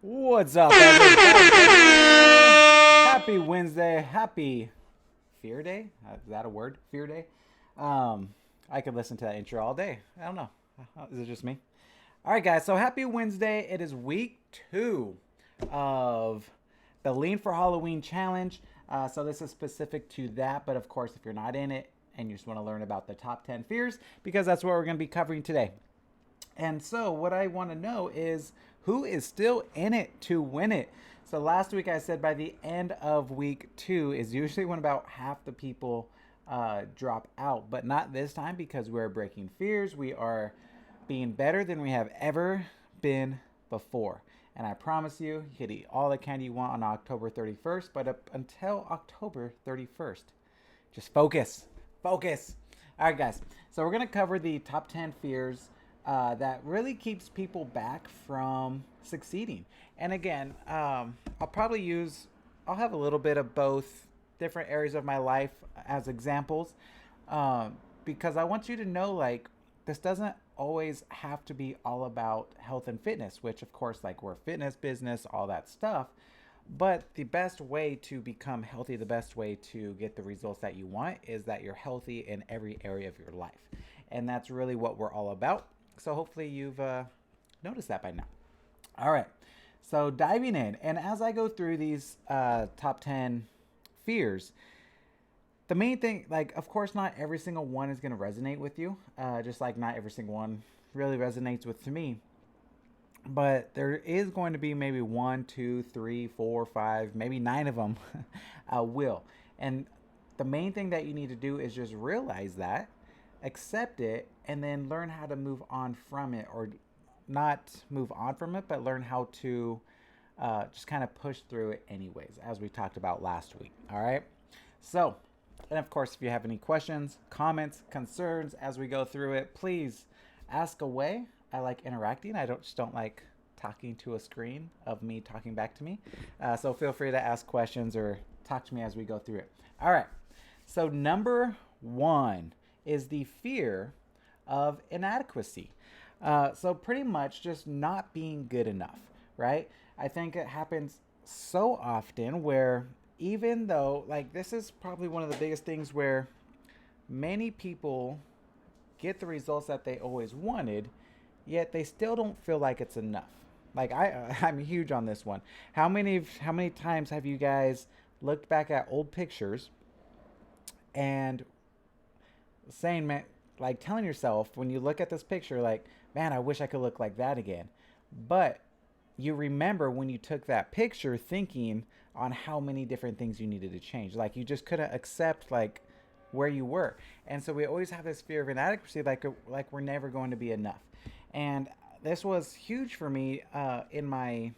What's up, everybody? Happy Wednesday. Happy Fear Day. Is that a word? Fear Day. I could listen to that intro all day. I don't know. Is it just me? All right, guys. So happy Wednesday. It is week 2 of the Lean for Halloween challenge. So this is specific to that. But of course, if you're not in it and you just want to learn about the top 10 fears, because that's what we're going to be covering today. And so, what I want to know is who is still in it to win it. So, last week I said by the end of week 2 is usually when about half the people drop out, but not this time because we're breaking fears. We are being better than we have ever been before. And I promise you, you can eat all the candy you want on October 31st, but up until October 31st, just focus. Focus. All right, guys. So we're gonna cover the top 10 fears that really keeps people back from succeeding. And again, I'll probably use. I'll have a little bit of both different areas of my life as examples, because I want you to know like this doesn't always have to be all about health and fitness, which of course like we're a fitness business, all that stuff. But the best way to become healthy, the best way to get the results that you want is that you're healthy in every area of your life. And that's really what we're all about. So hopefully you've noticed that by now. All right. So diving in. And as I go through these top 10 fears, the main thing, like, of course, not every single one is going to resonate with you. Just like not every single one really resonates with me, but there is going to be maybe one, two, three, four, five, maybe nine of them will. And the main thing that you need to do is just realize that, accept it, and then learn how to move on from it, or not move on from it, but learn how to just kind of push through it anyways, as we talked about last week. All right. So, and of course, if you have any questions, comments, concerns as we go through it, please ask away. I like interacting. I don't like talking to a screen of me talking back to me. So feel free to ask questions or talk to me as we go through it. All right. So number one is the fear of inadequacy. So pretty much just not being good enough, right? I think it happens so often where even though like this is probably one of the biggest things where many people get the results that they always wanted, yet they still don't feel like it's enough. Like I'm huge on this one. How many times have you guys looked back at old pictures and saying, man, like telling yourself when you look at this picture, like, man, I wish I could look like that again. But you remember when you took that picture thinking on how many different things you needed to change. Like you just couldn't accept like where you were. And so we always have this fear of inadequacy, like we're never going to be enough. And this was huge for me in my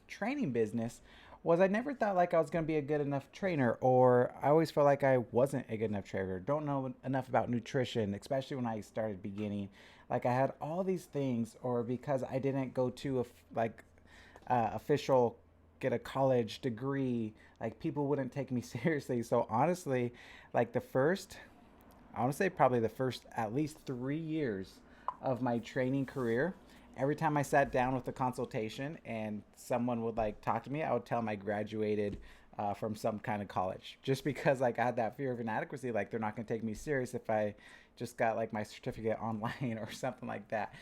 training business was I never thought like I was going to be a good enough trainer, or I always felt like I wasn't a good enough trainer. Don't know enough about nutrition, especially when I started beginning. Like I had all these things, or because I didn't go to like official get a college degree, like people wouldn't take me seriously. So honestly, like I want to say probably the first at least 3 years of my training career, every time I sat down with a consultation and someone would like talk to me, I would tell them I graduated from some kind of college, just because like I had that fear of inadequacy. Like they're not going to take me serious if I just got like my certificate online or something like that.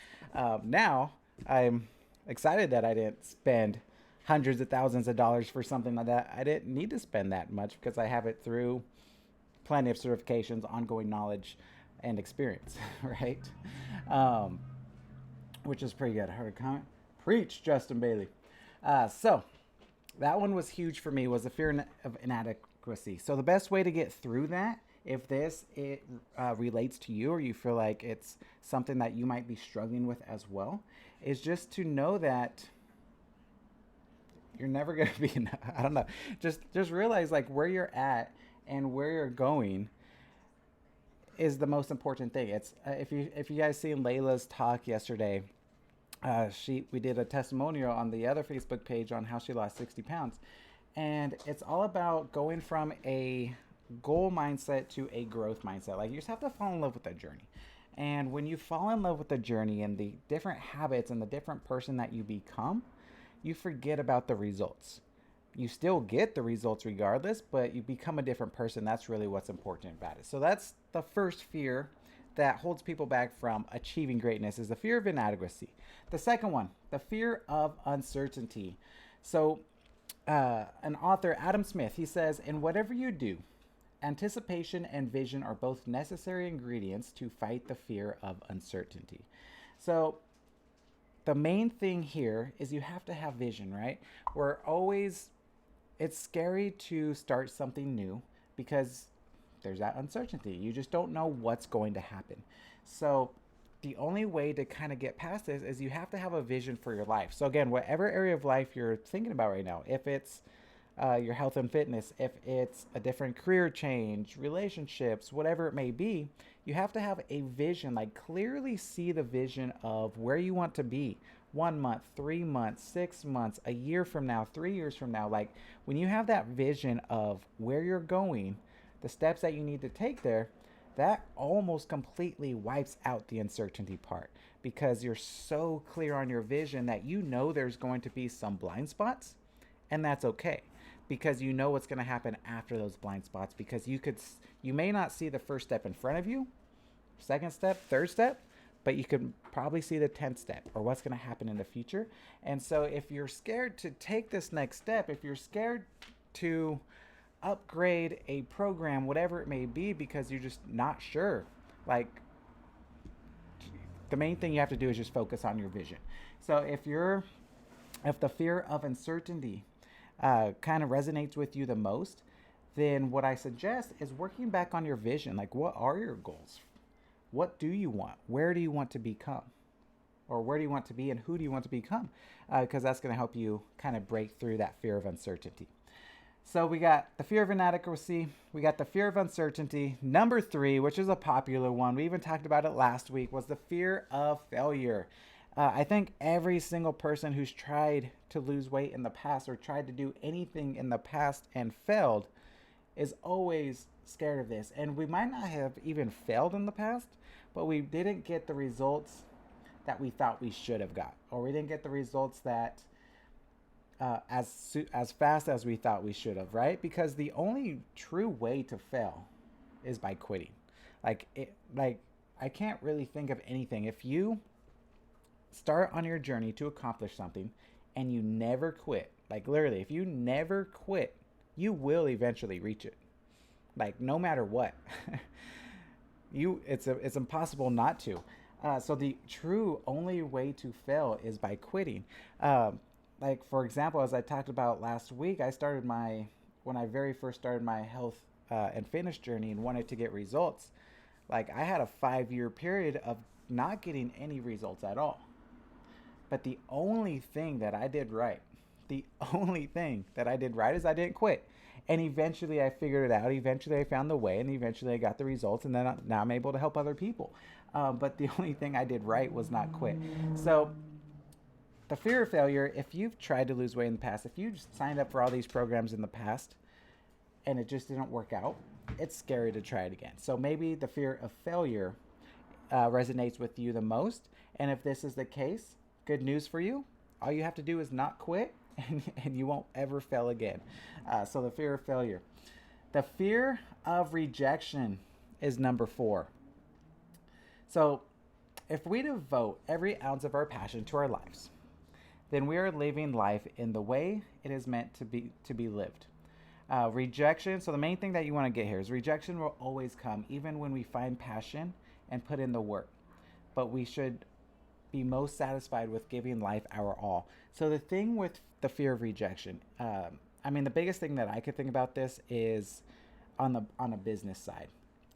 Now I'm excited that I didn't spend hundreds of thousands of dollars for something like that. I didn't need to spend that much because I have it through plenty of certifications, ongoing knowledge, and experience, right? Um, which is pretty good. I heard a comment. Preach, Justin Bailey. So that one was huge for me. Was the fear of inadequacy. So the best way to get through that, if this it relates to you or you feel like it's something that you might be struggling with as well, is just to know that you're never gonna be enough. I don't know. Just realize like where you're at and where you're going is the most important thing. It's if you guys seen Layla's talk yesterday, she we did a testimonial on the other Facebook page on how she lost 60 pounds, and it's all about going from a goal mindset to a growth mindset. Like you just have to fall in love with that journey. And when you fall in love with the journey and the different habits and the different person that you become, you forget about the results. You still get the results regardless, but you become a different person. That's really what's important about it. So that's the first fear that holds people back from achieving greatness, is the fear of inadequacy. The second one, the fear of uncertainty. So an author, Adam Smith, he says, in whatever you do, anticipation and vision are both necessary ingredients to fight the fear of uncertainty. So the main thing here is you have to have vision, right? We're always, it's scary to start something new because there's that uncertainty. You just don't know what's going to happen. So the only way to kind of get past this is you have to have a vision for your life. So again, whatever area of life you're thinking about right now, if it's your health and fitness, if it's a different career change, relationships, whatever it may be, you have to have a vision, like clearly see the vision of where you want to be 1 month, 3 months, 6 months, a year from now, 3 years from now. Like when you have that vision of where you're going, the steps that you need to take there, that almost completely wipes out the uncertainty part because you're so clear on your vision that you know there's going to be some blind spots, and that's okay because you know what's going to happen after those blind spots, because you may not see the first step in front of you, second step, third step, but you could probably see the 10th step or what's going to happen in the future. And so if you're scared to take this next step, if you're scared to upgrade a program, whatever it may be, because you're just not sure, like the main thing you have to do is just focus on your vision. So if the fear of uncertainty kind of resonates with you the most, then what I suggest is working back on your vision. Like, what are your goals? What do you want? Where do you want to become? Or where do you want to be and who do you want to become? Because that's going to help you kind of break through that fear of uncertainty. So we got the fear of inadequacy. We got the fear of uncertainty. Number 3, which is a popular one, we even talked about it last week, was the fear of failure. I think every single person who's tried to lose weight in the past or tried to do anything in the past and failed is always scared of this. And we might not have even failed in the past, but we didn't get the results that we thought we should have got, or we didn't get the results that as fast as we thought we should have, right? Because the only true way to fail is by quitting. Like I can't really think of anything. If you start on your journey to accomplish something and you never quit, like literally, if you never quit, you will eventually reach it. Like no matter what, it's impossible not to. So the true only way to fail is by quitting. Like for example, as I talked about last week, when I very first started my health and fitness journey and wanted to get results, like I had a 5-year period of not getting any results at all. But the only thing that I did right, is I didn't quit. And eventually I figured it out. Eventually I found the way, and eventually I got the results, and then now I'm able to help other people. But the only thing I did right was not quit. So the fear of failure, if you've tried to lose weight in the past, if you signed up for all these programs in the past and it just didn't work out, it's scary to try it again. So maybe the fear of failure resonates with you the most. And if this is the case, good news for you. All you have to do is not quit, and you won't ever fail again. So the fear of failure. The fear of rejection is number 4. So if we devote every ounce of our passion to our lives, then we are living life in the way it is meant to be lived. Rejection. So the main thing that you want to get here is rejection will always come, even when we find passion and put in the work. But we should be most satisfied with giving life our all. So the thing with the fear of rejection, the biggest thing that I could think about this is on a business side,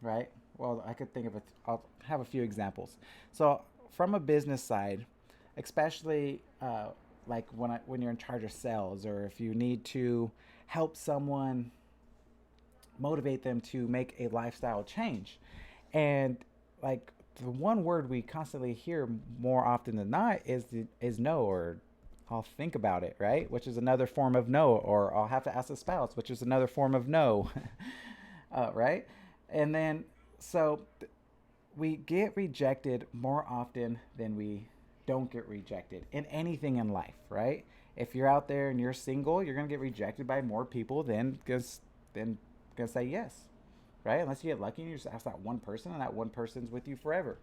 right? Well, I could think of it. I'll have a few examples. So from a business side, especially like when you're in charge of sales, or if you need to help someone, motivate them to make a lifestyle change, and like the one word we constantly hear more often than not is no, or I'll think about it, right? Which is another form of no, or I'll have to ask the spouse, which is another form of no, right? And then we get rejected more often than we don't get rejected in anything in life, right? If you're out there and you're single, you're gonna get rejected by more people than gonna say yes, right? Unless you get lucky and you just ask that one person, and that one person's with you forever.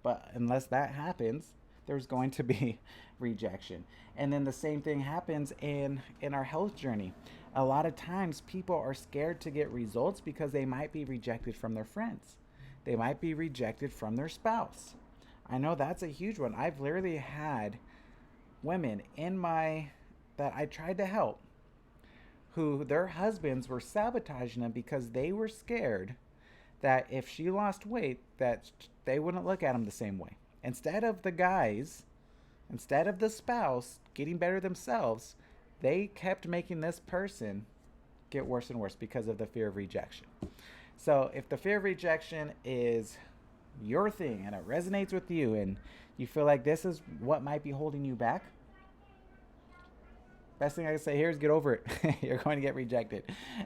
But unless that happens, there's going to be rejection. And then the same thing happens in our health journey. A lot of times people are scared to get results because they might be rejected from their friends. They might be rejected from their spouse. I know that's a huge one. I've literally had women in my that I tried to help who their husbands were sabotaging them because they were scared that if she lost weight that they wouldn't look at them the same way. Instead of the spouse getting better themselves, they kept making this person get worse and worse because of the fear of rejection. So if the fear of rejection is your thing and it resonates with you and you feel like this is what might be holding you back, best thing I can say here is get over it. You're going to get rejected,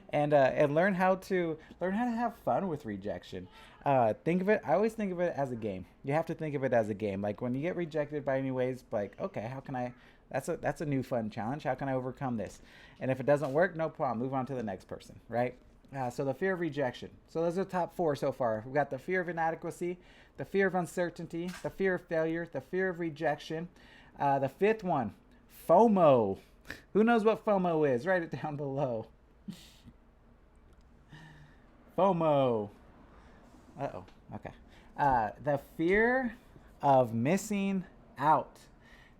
and learn how to have fun with rejection. Think of it. I always think of it as a game. You have to think of it as a game. Like when you get rejected by any ways, like okay, how can I? That's a new fun challenge. How can I overcome this? And if it doesn't work, no problem. Move on to the next person, right? So the fear of rejection. So those are the top four so far. We've got the fear of inadequacy, the fear of uncertainty, the fear of failure, the fear of rejection. The fifth one, FOMO. Who knows what FOMO is? Write it down below. FOMO. Uh-oh. Okay. The fear of missing out.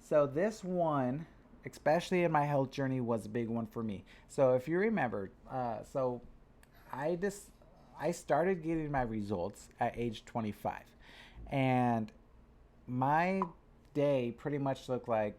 So this one, especially in my health journey, was a big one for me. So if you remember, I started getting my results at age 25, and my day pretty much looked like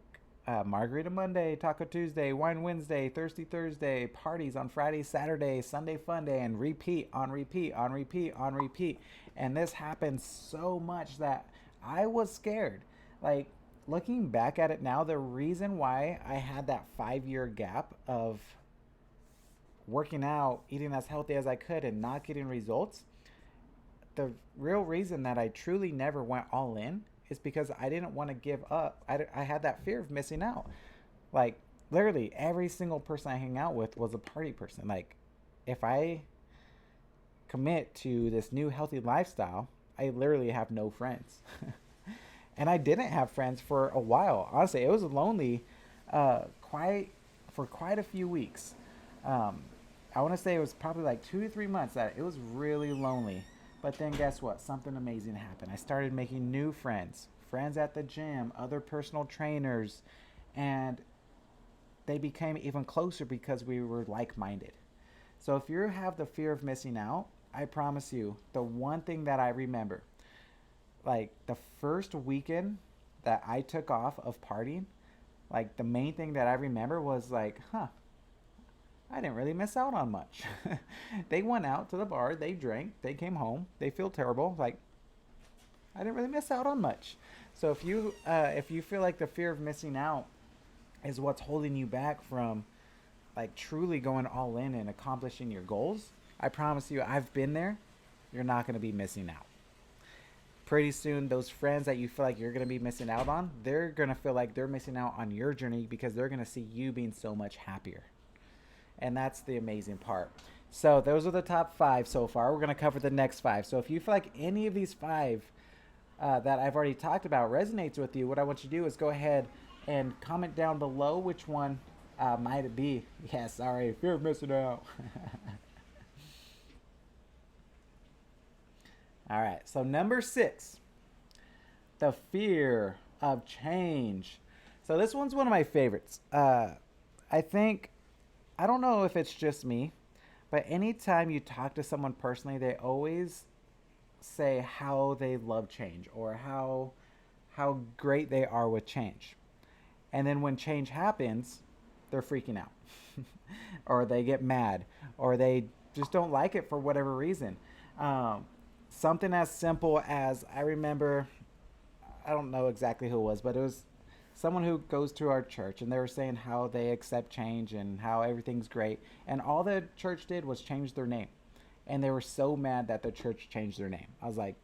Margarita Monday, Taco Tuesday, Wine Wednesday, Thirsty Thursday, parties on Friday, Saturday, Sunday Fun Day, and repeat on repeat on repeat on repeat. And this happened so much that I was scared. Like looking back at it now, the reason why I had that 5 year gap of working out, eating as healthy as I could, and not getting results, the real reason that I truly never went all in is because I didn't want to give up. I had that fear of missing out. Like, literally, every single person I hang out with was a party person. Like, if I commit to this new healthy lifestyle, I literally have no friends. And I didn't have friends for a while. Honestly, it was lonely for quite a few weeks. I want to say it was probably like 2 to 3 months that it was really lonely. But then guess what? Something amazing happened. I started making new friends, friends at the gym, other personal trainers, and they became even closer because we were like-minded. So if you have the fear of missing out, I promise you, the one thing that I remember, like the first weekend that I took off of partying, like the main thing that I remember was like, I didn't really miss out on much. They went out to the bar, they drank, they came home, they feel terrible. Like I didn't really miss out on much. So if you feel like the fear of missing out is what's holding you back from like truly going all in and accomplishing your goals, I promise you, I've been there. You're not going to be missing out. Pretty soon, those friends that you feel like you're going to be missing out on, they're going to feel like they're missing out on your journey because they're going to see you being so much happier. And that's the amazing part. So those are the top 5 so far. We're going to cover the next 5. So if you feel like any of these 5 that I've already talked about resonates with you, what I want you to do is go ahead and comment down below which one might it be. Yeah, sorry, fear of missing out. All right, so number 6, the fear of change. So this one's one of my favorites. I think, I don't know if it's just me, but anytime you talk to someone personally, they always say how they love change or how great they are with change. And then when change happens, they're freaking out. Or they get mad, or they just don't like it for whatever reason. Something as simple as, I remember, I don't know exactly who it was, but it was someone who goes to our church, and they were saying how they accept change and how everything's great. And all the church did was change their name. And they were so mad that the church changed their name. I was like,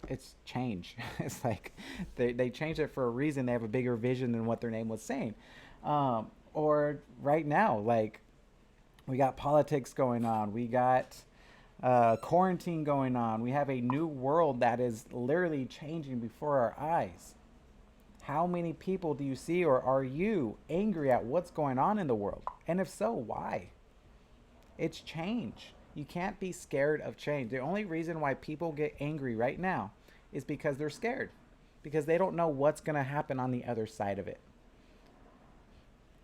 it's change. It's like they changed it for a reason. They have a bigger vision than what their name was saying. Or right now, like we got politics going on. We got quarantine going on. We have a new world that is literally changing before our eyes. How many people do you see, or are you angry at what's going on in the world? And if so, why? It's change. You can't be scared of change. The only reason why people get angry right now is because they're scared, because they don't know what's going to happen on the other side of it.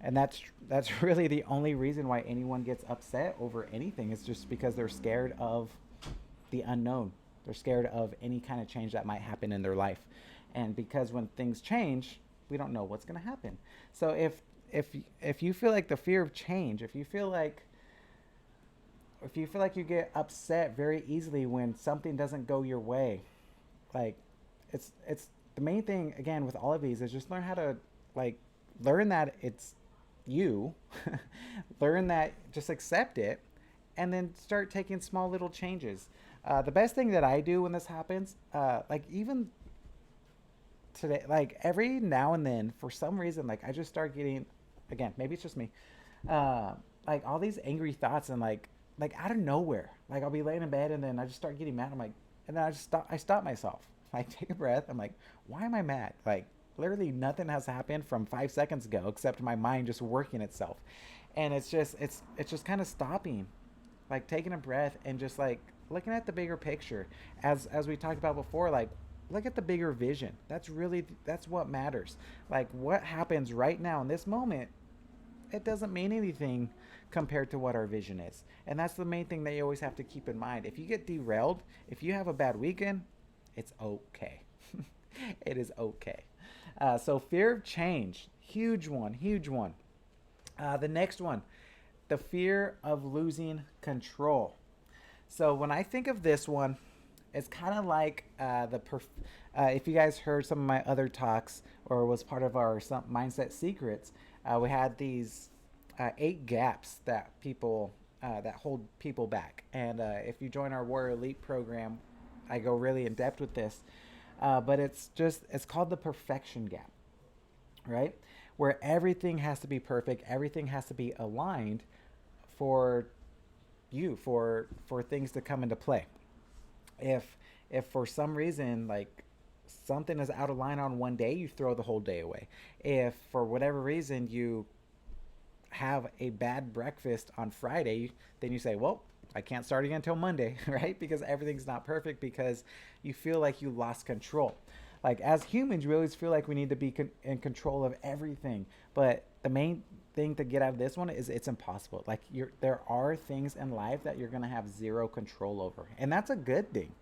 And that's really the only reason why anyone gets upset over anything. It's just because they're scared of the unknown. They're scared of any kind of change that might happen in their life. And because when things change, we don't know what's going to happen. So if if you feel like the fear of change, if you feel like you get upset very easily when something doesn't go your way, like it's the main thing again with all of these is just learn how to like learn that it's you, learn that, just accept it, and then start taking small little changes. The best thing that I do when this happens, like even today, like every now and then, for some reason, like I just start getting, again, maybe it's just me, uh, like all these angry thoughts and like out of nowhere. Like I'll be laying in bed and then I just start getting mad. I'm like, and then I stop myself. I take a breath. I'm like, why am I mad? Like literally nothing has happened from 5 seconds ago except my mind just working itself, and it's just kind of stopping, like taking a breath and just like looking at the bigger picture, as we talked about before, like look at the bigger vision. That's what matters. Like what happens right now in this moment, it doesn't mean anything compared to what our vision is. And that's the main thing that you always have to keep in mind. If you get derailed, if you have a bad weekend, it's okay. It is okay. So fear of change, huge one, huge one. The next one, the fear of losing control. So when I think of this one, it's kind of like if you guys heard some of my other talks or was part of our some mindset secrets, we had these 8 gaps that hold people back. And if you join our Warrior Elite program, I go really in depth with this. But it's called the perfection gap, right? Where everything has to be perfect, everything has to be aligned for for things to come into play. If if for some reason like something is out of line on one day, you throw the whole day away. If for whatever reason you have a bad breakfast on Friday, then you say, well, I can't start again until Monday, right? Because everything's not perfect, because you feel like you lost control. Like as humans, we always feel like we need to be in control of everything. But the main thing to get out of this one is it's impossible. Like there are things in life that you're going to have zero control over. And that's a good thing.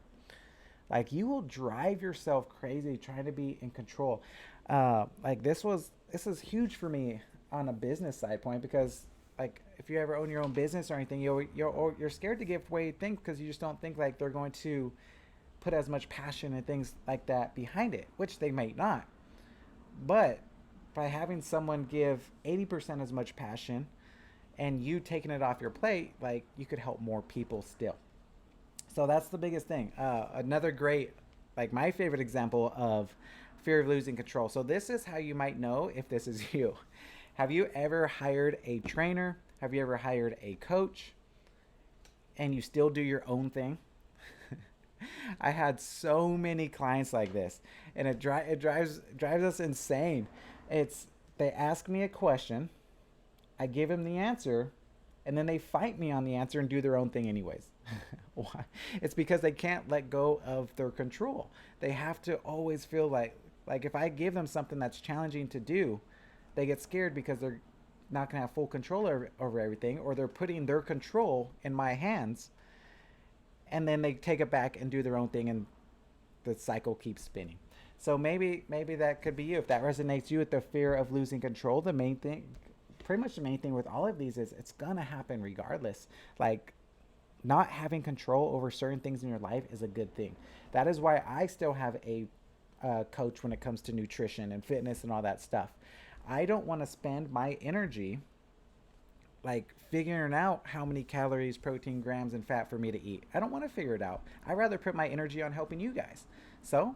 Like you will drive yourself crazy trying to be in control. Like this is huge for me on a business side point, because like if you ever own your own business or anything, you're scared to give away things because you just don't think like they're going to put as much passion and things like that behind it, which they might not. But by having someone give 80% as much passion and you taking it off your plate, like you could help more people still. So that's the biggest thing. Another great, like my favorite example of fear of losing control. So this is how you might know if this is you. Have you ever hired a trainer? Have you ever hired a coach and you still do your own thing? I had so many clients like this, and it drives us insane. It's they ask me a question, I give them the answer, and then they fight me on the answer and do their own thing anyways. Why? It's because they can't let go of their control. They have to always feel like if I give them something that's challenging to do, they get scared because they're not going to have full control over everything, or they're putting their control in my hands, and then they take it back and do their own thing, and the cycle keeps spinning. So maybe that could be you. If that resonates you with the fear of losing control, the main thing, pretty much the main thing with all of these is it's gonna happen regardless. Like not having control over certain things in your life is a good thing. That is why I still have a coach when it comes to nutrition and fitness and all that stuff. I don't want to spend my energy like figuring out how many calories, protein, grams, and fat for me to eat. I don't want to figure it out. I'd rather put my energy on helping you guys. So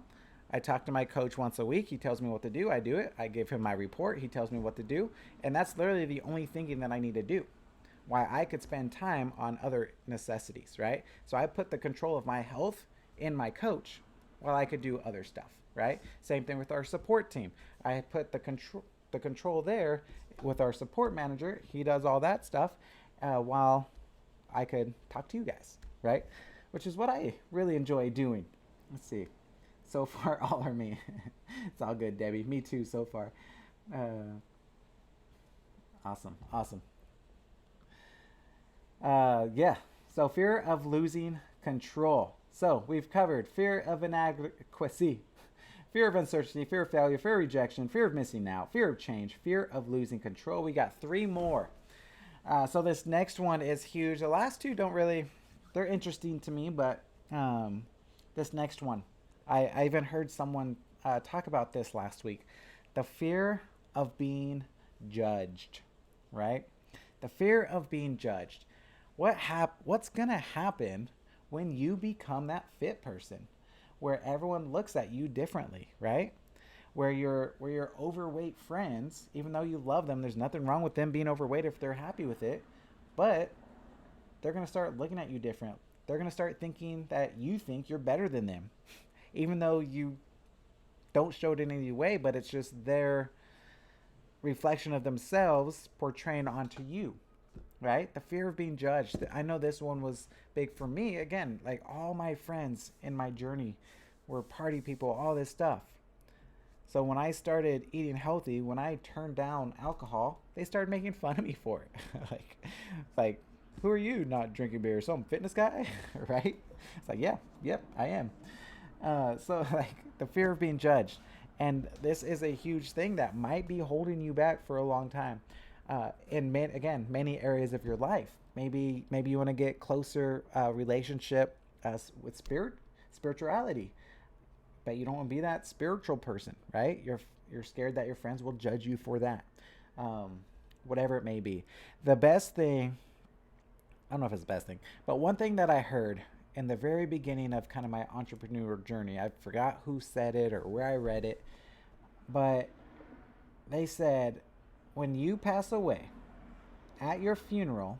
I talk to my coach once a week. He tells me what to do. I do it. I give him my report. He tells me what to do. And that's literally the only thinking that I need to do. Why I could spend time on other necessities, right? So I put the control of my health in my coach while I could do other stuff, right? Same thing with our support team. I put the control there with our support manager. He does all that stuff while I could talk to you guys, right? Which is what I really enjoy doing. Let's see. So far, all are me. It's all good, Debbie. Me too, so far. Awesome, awesome. Yeah. So fear of losing control. So we've covered fear of inadequacy, fear of uncertainty, fear of failure, fear of rejection, fear of missing out, fear of change, fear of losing control. We got three more. So this next one is huge. The last two don't really, they're interesting to me, but this next one, I even heard someone talk about this last week. The fear of being judged, right? The fear of being judged. What's gonna happen when you become that fit person, where everyone looks at you differently, right? Where your overweight friends, even though you love them, there's nothing wrong with them being overweight if they're happy with it, but they're gonna start looking at you different. They're gonna start thinking that you think you're better than them, even though you don't show it in any way, but it's just their reflection of themselves portraying onto you, right? The fear of being judged. I know this one was big for me. Again, like all my friends in my journey were party people, all this stuff. So when I started eating healthy, when I turned down alcohol, they started making fun of me for it. like, who are you not drinking beer? Some fitness guy, right? It's like, yeah, yep, I am. So like the fear of being judged, and this is a huge thing that might be holding you back for a long time. Again, many areas of your life. Maybe you want to get closer relationship with spirituality, but you don't want to be that spiritual person, right? You're scared that your friends will judge you for that. Um, Whatever it may be. The best thing, I don't know if it's the best thing, but one thing that I heard in the very beginning of kind of my entrepreneur journey, I forgot who said it or where I read it, but they said when you pass away, at your funeral,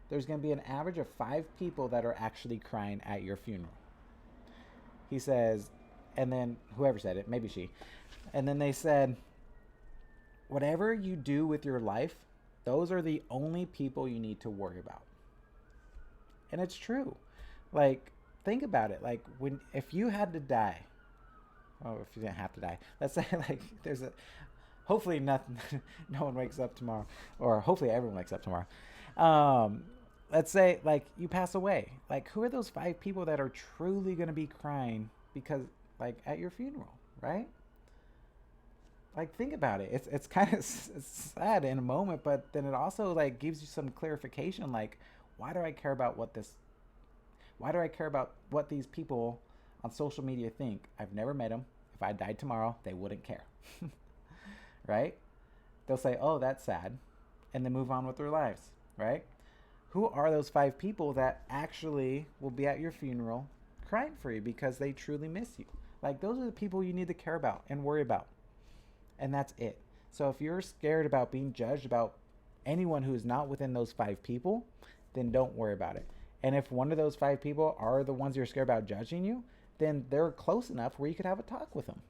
there's going to be an average of 5 people that are actually crying at your funeral. He says, and then whoever said it, maybe she, and then they said, whatever you do with your life, those are the only people you need to worry about. And it's true. Like, think about it. Like, if you had to die, oh, if you didn't have to die, let's say like hopefully nothing, no one wakes up tomorrow, or hopefully everyone wakes up tomorrow. Um, let's say like you pass away. Like, who are those 5 people that are truly going to be crying because like at your funeral, right? Like, think about it. It's kind of sad in a moment, but then it also like gives you some clarification. Like, why do I care about why do I care about what these people on social media think? I've never met them. If I died tomorrow, they wouldn't care. Right? They'll say, oh, that's sad, and then move on with their lives, right? Who are those 5 people that actually will be at your funeral crying for you because they truly miss you? Like, those are the people you need to care about and worry about. And that's it. So if you're scared about being judged about anyone who is not within those 5 people, then don't worry about it. And if one of those 5 people are the ones you're scared about judging you, then they're close enough where you could have a talk with them.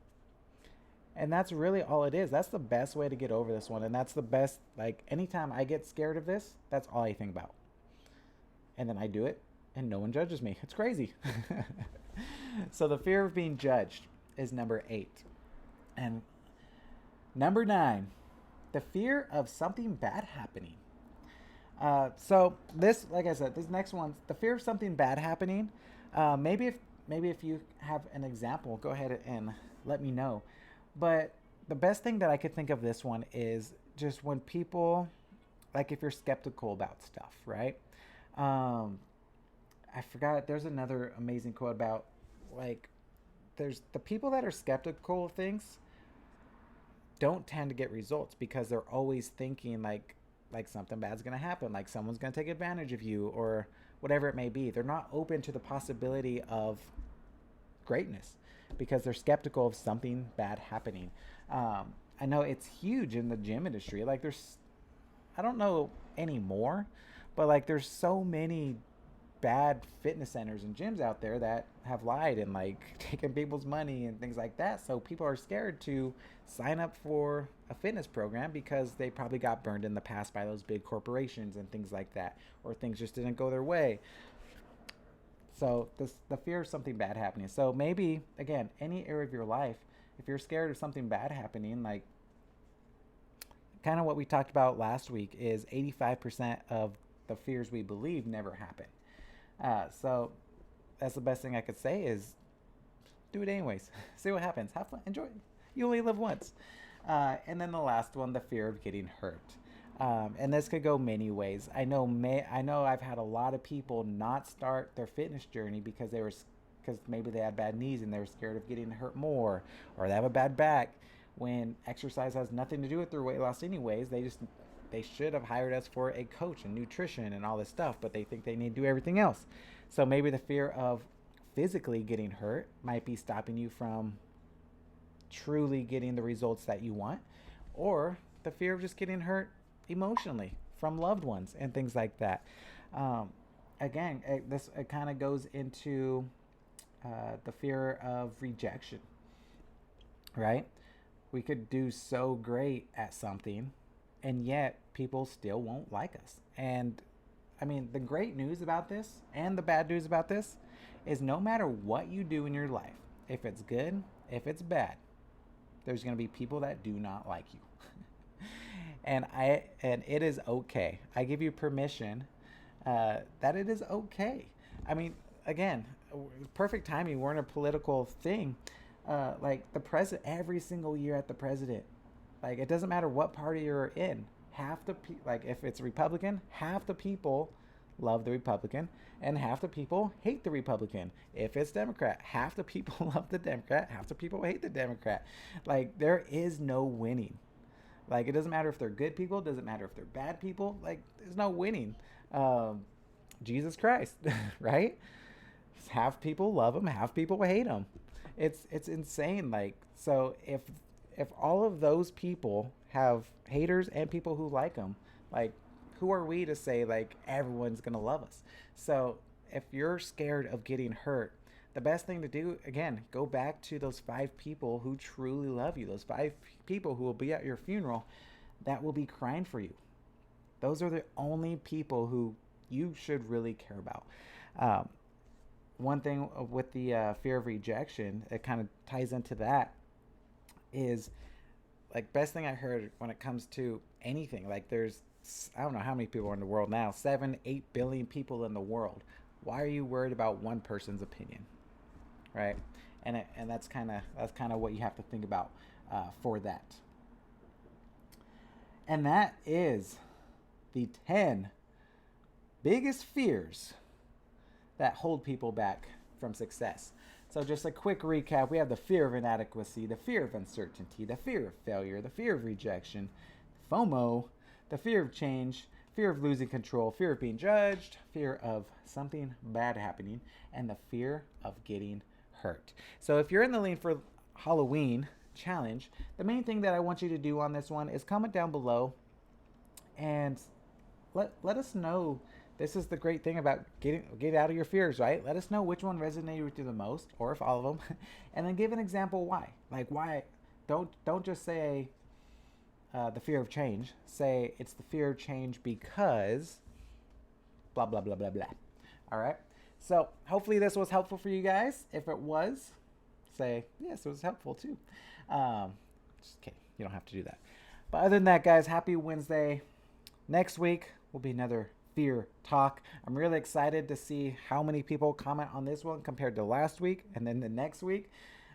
And that's really all it is. That's the best way to get over this one. And that's the best, like, anytime I get scared of this, that's all I think about. And then I do it, and no one judges me. It's crazy. So the fear of being judged is number 8. And number 9, the fear of something bad happening. So this, like I said, this next one, the fear of something bad happening. Maybe if you have an example, go ahead and let me know. But the best thing that I could think of this one is just when people, like if you're skeptical about stuff, right? I forgot. There's another amazing quote about like, there's the people that are skeptical of things don't tend to get results because they're always thinking like like something bad's going to happen, like someone's going to take advantage of you or whatever it may be. They're not open to the possibility of greatness because they're skeptical of something bad happening. I know it's huge in the gym industry. Like there's, I don't know anymore, but like there's so many bad fitness centers and gyms out there that have lied and like taken people's money and things like that. So people are scared to sign up for a fitness program because they probably got burned in the past by those big corporations and things like that, or things just didn't go their way. So this the fear of something bad happening. So maybe again, any area of your life, if you're scared of something bad happening, like kind of what we talked about last week is 85% of the fears we believe never happen. So that's the best thing I could say is do it anyways. See what happens. Have fun. Enjoy. You only live once. And then the last one, the fear of getting hurt. And this could go many ways. I know I've had a lot of people not start their fitness journey because because maybe they had bad knees and they were scared of getting hurt more, or they have a bad back. When exercise has nothing to do with their weight loss, anyways, they should have hired us for a coach and nutrition and all this stuff, but they think they need to do everything else. So maybe the fear of physically getting hurt might be stopping you from truly getting the results that you want, or the fear of just getting hurt emotionally from loved ones and things like that. Um, Again, it kind of goes into the fear of rejection, right? We could do so great at something, and yet people still won't like us. And I mean, the great news about this and the bad news about this is no matter what you do in your life, if it's good, if it's bad, there's going to be people that do not like you. And it is okay. I give you permission that it is okay. I mean, again, perfect timing. We're in a political thing. Like the president, every single year at the president, like it doesn't matter what party you're in. Like if it's Republican, half the people love the Republican, and half the people hate the Republican. If it's Democrat, half the people love the Democrat, half the people hate the Democrat. Like there is no winning. Like it doesn't matter if they're good people, it doesn't matter if they're bad people. Like there's no winning. Um, Jesus Christ, right? Half people love him, half people hate him. It's insane. Like so, if all of those people have haters and people who like them, like who are we to say like everyone's gonna love us? So if you're scared of getting hurt, the best thing to do again, go back to those five people who truly love you. Those five people who will be at your funeral, that will be crying for you. Those are the only people who you should really care about. Um, One thing with the fear of rejection, it kind of ties into that, is like best thing I heard when it comes to anything. Like there's, I don't know how many people are in the world now, 7, 8 billion people in the world. Why are you worried about one person's opinion, right? And that's kind of what you have to think about for that. And that is the 10 biggest fears that hold people back from success. So just a quick recap. We have the fear of inadequacy, the fear of uncertainty, the fear of failure, the fear of rejection, FOMO, the fear of change, fear of losing control, fear of being judged, fear of something bad happening, and the fear of getting hurt. So if you're in the lean for Halloween challenge, the main thing that I want you to do on this one is comment down below and let us know. This is the great thing about get out of your fears, right? Let us know which one resonated with you the most, or if all of them, and then give an example why. Like why? Don't just say the fear of change. Say it's the fear of change because blah blah blah blah blah. All right. So hopefully this was helpful for you guys. If it was, say yes, it was helpful too. Just kidding. You don't have to do that. But other than that, guys, happy Wednesday. Next week will be another fear talk. I'm really excited to see how many people comment on this one compared to last week and then the next week.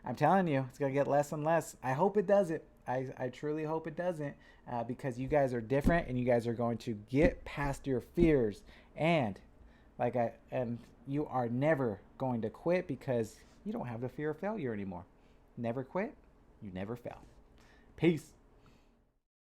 I'm telling you, it's going to get less and less. I hope it doesn't. I truly hope it doesn't because you guys are different and you guys are going to get past your fears and you are never going to quit because you don't have the fear of failure anymore. Never quit, you never fail. Peace.